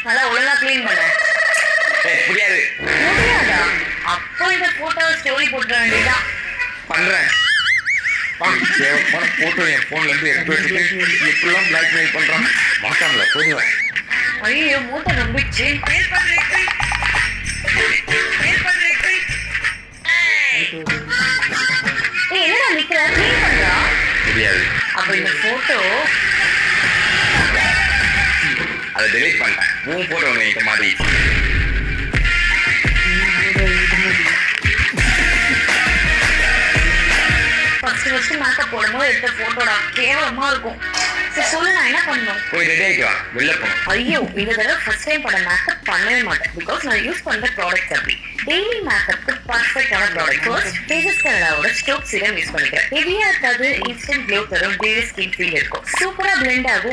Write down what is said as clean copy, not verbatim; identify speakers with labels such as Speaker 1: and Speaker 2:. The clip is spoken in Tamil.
Speaker 1: நல்லா ஒழுங்கா க்ளீன் பண்ணு.
Speaker 2: முடியாது.
Speaker 1: முடியாதா? அப்போ இந்த போட்டோ ஸ்டோரி போட்டுற வேண்டியதான்.
Speaker 2: பண்றேன். போட்டோ என் போன்ல இருந்து எடுத்து வச்சுட்டு எப்படிலாம் பிளாக்மெயில் பண்றான். மாட்டாங்களா போடுவேன்.
Speaker 1: ஐயோ மூட்டை நம்பிச்சு. என்னடா நிக்கிற? க்ளீன் பண்றா?
Speaker 2: முடியாது.
Speaker 1: அப்ப இந்த போட்டோ
Speaker 2: அதை டெலீட் பண்ணிட்டேன். 3 போட்டோ ஒன்று என்கிட்ட மாதிரி.
Speaker 1: ஃபர்ஸ்ட் மேக்கப் போடும்போது எடுத்த போட்டோடா கேவலமா இருக்கும். சரி சொல்லு, நான் என்ன பண்ணணும்?
Speaker 2: போய் ரெடி ஆகிட்டு வா, வெளில போகணும்.
Speaker 1: ஐயோ இந்த தடவை ஃபர்ஸ்ட் டைம் பண்ண மேக்கப் பண்ணவே மாட்டேன். பிகாஸ் நான் யூஸ் பண்ற ப்ராடக்ட்ஸ் அப்படி டெய்லி மேக்கப்க்கு பர்ஃபெக்டான ப்ராடக்ட். ஃபர்ஸ்ட் தேஜஸ் கனடாவோட ஸ்டோக் சீரம் யூஸ் பண்ணிக்கிறேன். ஹெவியா இருக்காது, இன்ஸ்டன்ட் க்ளோ தரும், டே ஸ்கின் ஃபீல் இருக்கும், சூப்பரா பிளெண்ட் ஆகும்.